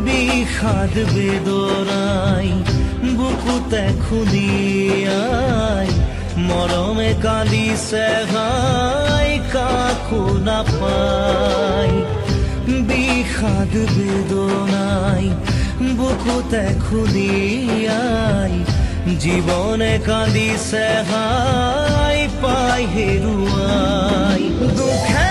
বিষাদ বেদনাই বুকুতে খুলিয়াই মৰমে কান্দিছে হাই কাকো নাপাই। বিষাদ বেদনাই বুকুতে খুলিয়াই জীৱনে কান্দিছে হাই পাই হেৰুৱাই। দুখে